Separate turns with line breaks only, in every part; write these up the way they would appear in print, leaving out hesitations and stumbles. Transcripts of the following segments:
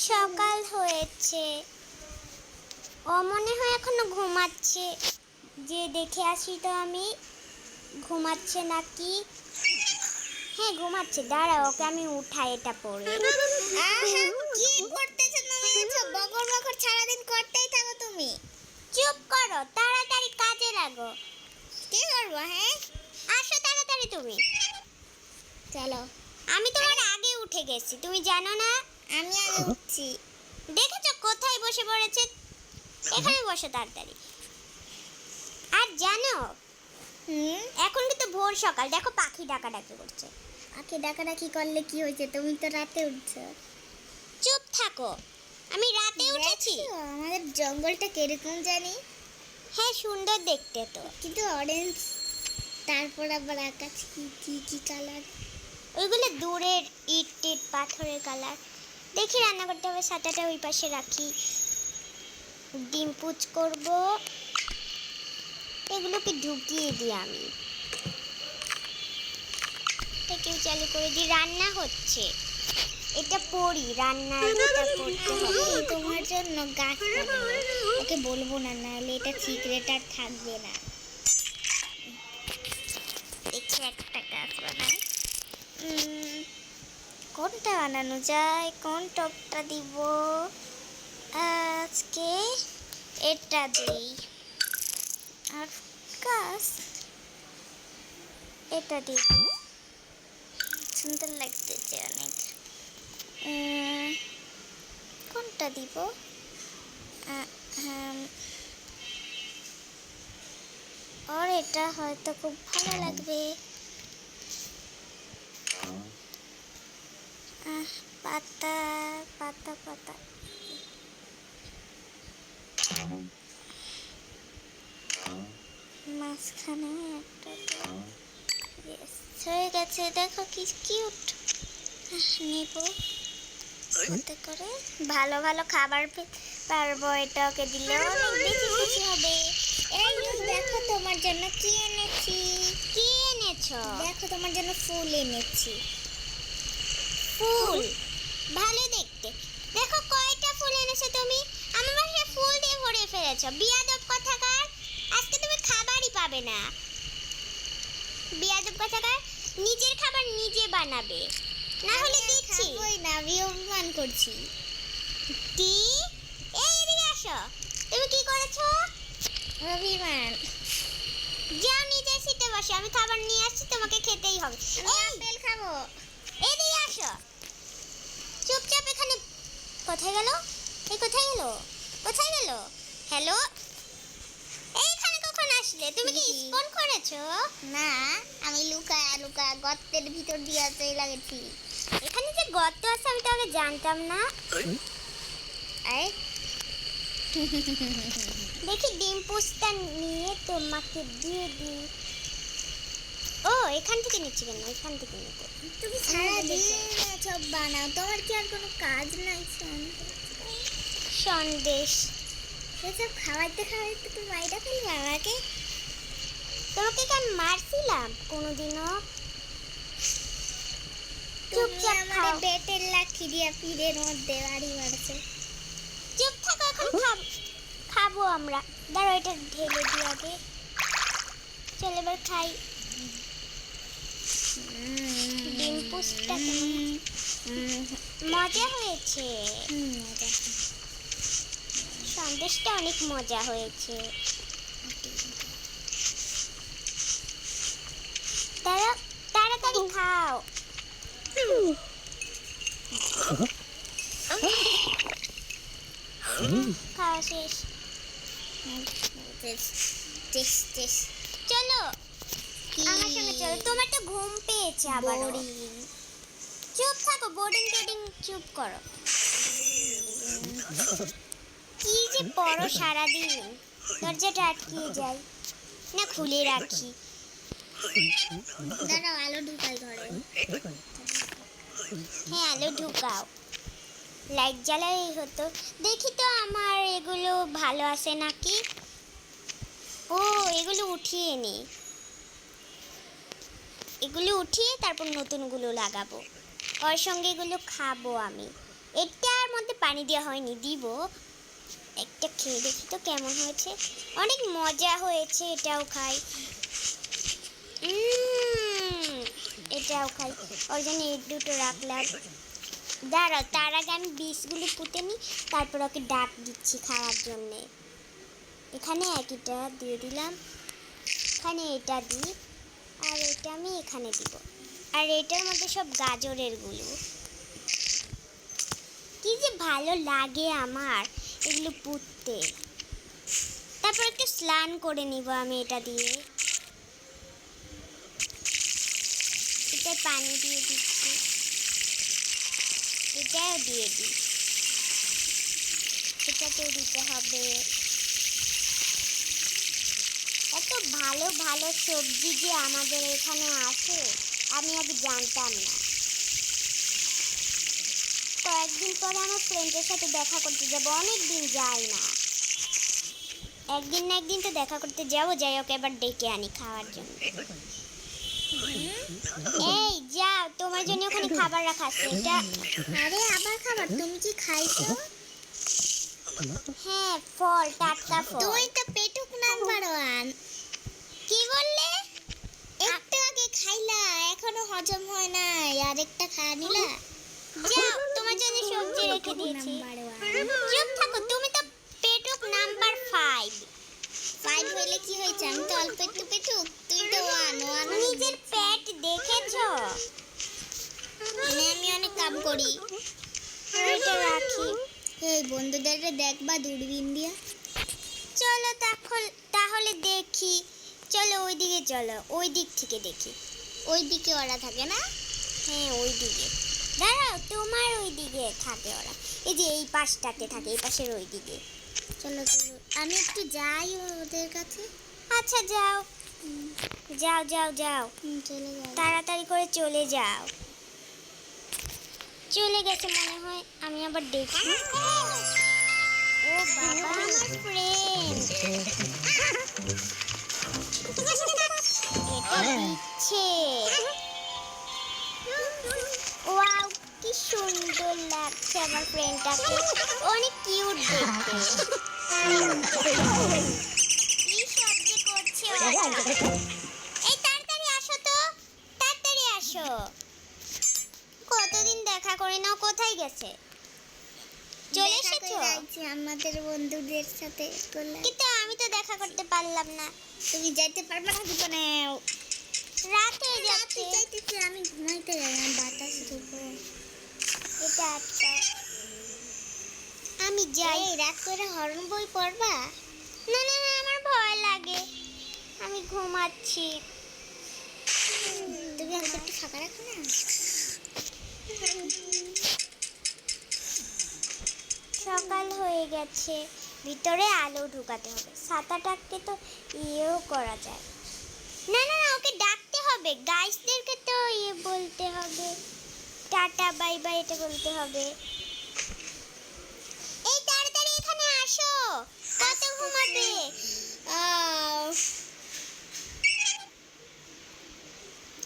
সকাল হয়েছে, ও মনে হয় এখনো ঘুমাচ্ছে। যে দেখে আসি তো আমি ঘুমাচ্ছে নাকি। হ্যাঁ ঘুমাচ্ছে, দাঁড়া ওকে আমি উঠাই এটা পরে।
কি করতেছো তুমি? বকর বকর সারাদিন করতেই থাকো তুমি।
চুপ করো, তাড়াতাড়ি কাজে লাগো।
কি করবো? হ্যাঁ
আসো তাড়াতাড়ি তুমি।
চলো।
আমি তোমার আগে উঠে গেছি, তুমি জানো না?
আমি আগে উঠছি।
দেখেছো কোথায় বসে পড়েছে? এখানে বসো তাড়াতাড়ি। আর জানো এখন কিন্তু ভোর সকাল, দেখো পাখি ডাকাডাকি করছে।
পাখি ডাকাডাকি করলে কি হয়েছে? তুমি তো রাতে উঠছো।
চুপ থাকো, আমি রাতে উঠেছি।
দেখছো আমাদের জঙ্গলটা কিরকম জানি?
হ্যাঁ সুন্দর দেখতে তো,
কিন্তু অরেঞ্জ, তারপর আবার আকাশ কি কালার।
ওইগুলো দূরের ইট টিট পাথরের কালার। দেখি রান্না করতে হবে, সাটাটা ওই পাশে রাখি। ডিম পুচ করব, এগুলোকে ঢুকিয়ে দিই আমি। এটাকেও চালু করে দিই, রান্না হচ্ছে। এটা পড়ি, রান্না এটা করতে হবে।
তোমার জন্য গাছ লাগাবো। ওকে বলবো না, নাহলে এটা সিক্রেট আর থাকবে না।
দেখি একটা গাছ বানাই। কোনটা বানানো যায়, কোন টপটা দিব? আজকে এটা দিই। আর গাছ এটা দিব, সুন্দর লাগতেছে অনেক। কোনটা দিব? আর এটা হয়তো খুব ভালো লাগবে। পাতা পাতা পাতা, মাঝখানে একটা হয়ে গেছে। দেখো কি কিউট। নেব ওতে করে ভালো ভালো খাবার পারবো। এটা ওকে দিলে অনেক বেশি খুশি হবে।
এই দেখো তোমার জন্য কি এনেছি।
কি এনেছো?
দেখো তোমার জন্য ফুল এনেছি।
ফুল ভালো দেখতে। দেখো কয়টা ফুল এনেছো তুমি। আমার বাসায় ফুল দিয়ে ভরে ফেলেছো। বিয়াদব কথাকার, আজকে তুমি খাবারই পাবে না। বিয়াদব কথাকার, নিজের খাবার নিজে বানাবে, না হলে দিচ্ছি।
ওই না, আমি অভিমান করছি।
কি? এই এদিকে আসো। তুমি কি করেছো?
অভিমান।
যাও নিজে সিটে বসে, আমি খাবার নিয়ে আসছি, তোমাকে খেতেই হবে।
আপেল খাবো।
এদিকে আসো, চুপচাপ এখানে। কোথায় গেল? এই কোথায় গেল? কোথায় গেল? হ্যালো, এইখানে কখন আসলে? তুমি কি স্পন করেছো?
না, আমি লুকা গর্তের ভিতর দিয়ে চলে গেছি।
এখানে যে গর্ত আছে আমি তো আগে জানতাম না।
আরে
দেখি ডিম পোস্টটা নিয়ে তোমাকে দিয়ে দিই। ও এখান থেকে নিচ্ছি কেন? এখান থেকে নেব।
তুমি সারাদিন সব বানাও, তোমার কি আর কোনো কাজ নাই?
সন্দেশ
এসব খাওয়াইতে খাওয়াইতে তুমি মাইটা ফেলবে আমাকে।
তোমাকে কি আমি মারছিলাম কোনোদিনও?
তুমি
চুপচাপ
আমার
খাও।
পেটের লাঠি দিয়া পিঠের মধ্যে বাড়ি মারছো।
চুপ থাকো, এখন খাবো আমরা। দাঁড়ো এটা ঢেলে দিয়ে আগে। চল এবার খাই। ডিম পোস্টটা মজা হয়েছে। সন্দেশটা অনেক মজা হয়েছে। তাড়াতাড়ি খাও। খাওয়া শেষ। চলো আমার সঙ্গে চলো। তোমার তো ঘুম পেয়েছে আবার। চুপ থাকো, বোর্ডিং টোডিং চুপ করো। কি যে পড়ো সারাদিন, দরজাটা আটকিয়ে যাই না, খুলে রাখি।
দাঁড়াও, আলো ঢুকাই ঘরে।
হ্যাঁ আলো ঢুকাও, লাইট জ্বালাই হতো। দেখি তো আমার এগুলো ভালো আছে নাকি। ও এগুলো উঠিয়ে নি, এগুলো উঠিয়ে তারপর নতুনগুলো লাগাবো। ওর সঙ্গে এগুলো খাবো আমি। এটার মধ্যে পানি দেওয়া হয়নি, দিব। একটা খেয়ে দেখি তো কেমন হয়েছে। অনেক মজা হয়েছে, এটাও খাই। এটাও খাই। ওর জন্য এই দুটো রাখলাম। দাঁড়াও, তার আগে আমি বিষগুলি পুঁতে নিই, তারপর ওকে ডাক দিচ্ছি খাওয়ার জন্যে। এখানে একটা দিয়ে দিলাম, এখানে এটা দিই, আর এটা আমি এখানে দিব। আর এটার মধ্যে সব গাজরের গুলো। কি যে ভালো লাগে আমার এগুলো পুঁততে। তারপর একটু স্নান করে নিব আমি এটা দিয়ে। এটা পানি দিয়ে দিচ্ছি, এটাও দিয়ে দিই, এটাতেও দিতে হবে। এত ভালো ভালো সবজি যে আমাদের এখানে আছে আমি আগে জানতাম না। কয়েকদিন পরে আমার ফ্রেন্ডের সাথে দেখা করতে যাব, অনেক দিন যাই না। একদিন না একদিন তো দেখা করতে যাবো, যাই ওকে এবার ডেকে আনি খাওয়ার জন্য। এই যাও, তোমার জন্য ওখানে খাবার রাখা আছে। এটা
আরে আবার খাবার? তুমি কি খাইছো?
হ্যাঁ, ফল, টাটকা ফল।
তুমি তো পেটুক নাম্বার 1।
কি বললে?
একটু আগে খাইলা, এখনো হজম হয় নাই, আরেকটা খাওয়া নিলা।
যাও, তোমার জন্য সবজি রেখে দিয়েছি। চুপ থাকো, তুমি তো পেটুক নাম্বার 5।
5 হইলে কি হয়েছে? আমি তো অল্প একটু পেটুক, তুই তো 1
নিজের পেট দেখেছো?
মানে আমি অনেক কাম করি।
এটা রাখি।
এই বন্ধুদের দেখবা দূরবীন দিয়া।
চলো তাহলে দেখি। চলো ওইদিকে, চলো ওই দিক থেকে দেখি।
ওই দিকে ওরা থাকে না?
হ্যাঁ, ওই দিকে। দাঁড়াও, তোমার ওই দিকে থাকে ওরা। এই যে এই পাশটাতে থাকে, এই পাশের ওই দিকে।
চলো চলো, আমি একটু যাই ওদের কাছে।
আচ্ছা যাও, যাও যাও যাও,
চলে যাও।
তাড়াতাড়ি করে চলে যাও। চলে গেছে মনে হয়, আমি আবার দেখি। ও বাবা, আমার ফ্রেন্ড এটা দিচ্ছে। ওয়াও, কি সুন্দর লাগছে আমার ফ্রেন্ডটাকে, অনেক কিউট দেখতে। কি সব যে করছে ওরা। এই তাড়াতাড়ি আসো তো, তাড়াতাড়ি আসো। কতদিন দেখা করে নাও, কোথায় গেছে? চলে এসেছো?
আমাদের বন্ধুদের সাথে করলে।
কিন্তু আমি তো দেখা করতে পারলাম না।
তুমি যাইতে পারবে না জীবনে।
রাত হয়ে যাচ্ছে।
যাইতেছি, আমি ঘুমাইতে গেলাম, বাতাস ঢুকো।
এটা আটকা, আমি যাই।
এই রাত করে হরণ বই পড়বা?
না না না, আমার ভয় লাগে, আমি ঘুমাচ্ছি।
তুমি আমাকে একটু ফাঁকা রাখো না।
সকাল হয়ে গেছে, ভিতরে আলো ঢুকাতে হবে। ছাতাটাকে তো ইয়েও করা যায়। না না না, ওকে ডাকতে হবে, গাইসদেরকে তো বলতে হবে, টাটা বাই বাই এটা বলতে হবে। এই তাড়াতাড়ি এখানে আসো, কত ঘুমাবে?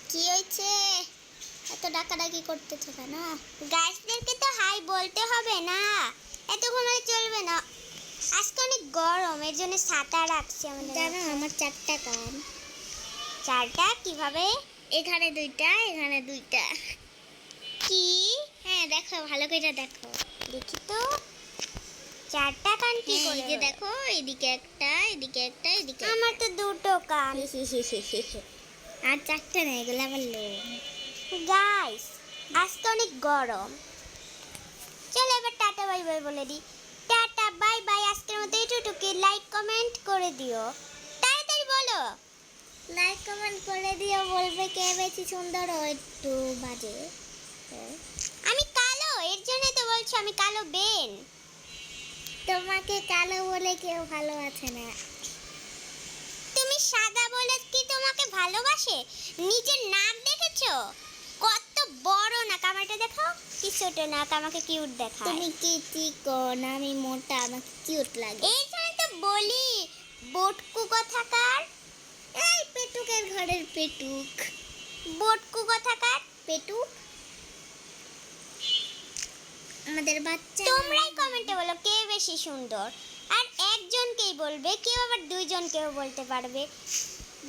কি হয়েছে? এত ডাকাডাকি করতেছো কেন?
গাইসদেরকে তো হাই বলতে হবে না, এত ঘুমালে চলবে না। আজকে অনেক গরম, এর জন্য ছাতা রাখছি আমাদের।
জানো আমার 4টা কান।
4টা কিভাবে?
এখানে 2টা, এখানে 2টা।
কি?
হ্যাঁ দেখো, ভালো করে দেখো।
দেখি তো, 4টা কান কি
হ্যাঁ,
করে
এই যে
হলো?
দেখো, এদিকে একটা, এদিকে একটা, এদিকে
আমার তো 2টো কান।
আর 4টা নেই, এগুলো আবার লোম।
গাইস, আজকে অনেক গরম। চলো এবার টাটা বাই বাই বলে দিই। টাটা বাই বাই, আজকের মতো এইটুকুই। লাইক কমেন্ট করে দিও, তাড়াতাড়ি বলো।
লাইক কমেন্ট করে দিও, বলবে কে বেশি সুন্দর ও একটু বাজে।
আমি কালো, এর জন্য তো বলছো আমি কালো বেন।
তোমাকে কালো বলে কেউ ভালো আছে না।
তুমি সাদা বলে কি তোমাকে ভালোবাসে? নিজের নাক দেখেছো? কত বড় নাক, আমারটা দেখো কি ছোট নাক, আমাকে কিউট দেখায়।
তুমি কি চিকন, আমি মোটা, আমাকে কিউট লাগে।
এই জন্য তো বলি, বটকু কথাকার।
এই পেটুকের ঘরের পেটুক।
বটকু কথাকার।
পেটুক। আমাদের বাচ্চা
তোমরাই কমেন্টে বলো কে বেশি সুন্দর, আর একজনকেই বলবে, কেউ আবার দুইজনকেও বলতে পারবে,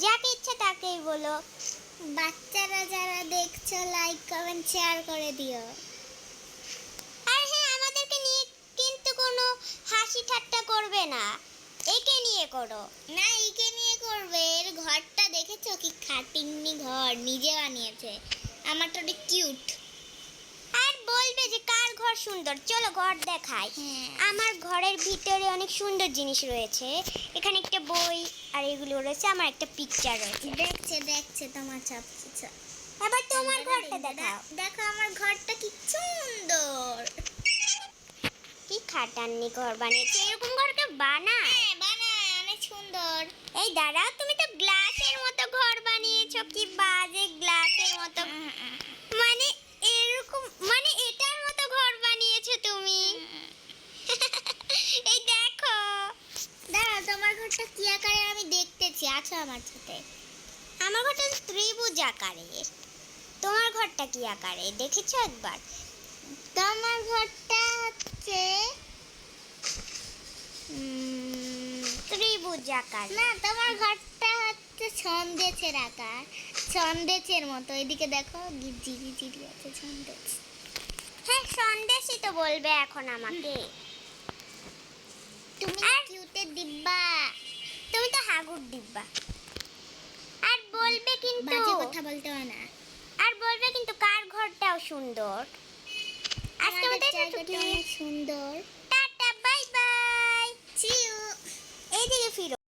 যাকে ইচ্ছা তাকেই বলো।
বাচ্চারা যারা দেখছো লাইক কমেন্ট শেয়ার করে দিও।
আর হ্যাঁ, আমাদেরকে নিয়ে কিন্তু কোনো হাসি ঠাট্টা করবে না, একে নিয়ে করো।
না, একে নিয়ে করবে। এর ঘরটা দেখেছো কি খাটিংনি ঘর, নিজে বানিয়েছে। আমারটা অনেক কিউট।
আর বলবে যে কার ঘর সুন্দর, চলো ঘর দেখাই।
হ্যাঁ।
আমার ঘরের ভিতরে অনেক সুন্দর জিনিস রয়েছে, এখানে একটা বই আর এগুলো রয়েছে, আমার একটা পিকচার রয়েছে।
দেখছে তোমার সব কিছু।
এবার তোমার ঘরটা দেখাও।
দেখো আমার ঘরটা কি সুন্দর।
কি খাটান্নি ঘর বানিয়েছে, এরকম ঘর কেউ বানায়?
হ্যাঁ, বানায়, অনেক সুন্দর।
এই দাঁড়াও, তুমি তো গ্লাসের মতো ঘর বানিয়েছো, কি বাজে গ্লাসের মতো, মানে এরকম, মানে এটার মতো ঘর বানিয়েছো তুমি। এই দেখো,
দাঁড়াও, তোমার ঘরটা কি আকারে আমি দেখতেছি, আছো আমার সাথে।
আমার ঘরটা ত্রিভুজ আকারের, তোমার ঘরটা কি আকারে দেখেছো একবার?
তোমার ঘরটা হচ্ছে
ত্রিভুজ আকার।
না, তোমার ঘরটা হচ্ছে সন্দেশের আকার, সন্দেশের মতো। এদিকে দেখো, জিরি জিরি আছে সন্দেশ।
হ্যাঁ, সন্দেশই তো বলবে এখন আমাকে।
তুমি
আর
কিউটের ডিব্বা।
তুমি তো হাগুর ডিব্বা। আর বলবে কিন্তু,
বাজে কথা বলতে হয় না।
আর বলবে কিন্তু কার ঘরটাও সুন্দর। আজকে
আমাদের
আমাদের
জায়গাটা অনেক সুন্দর।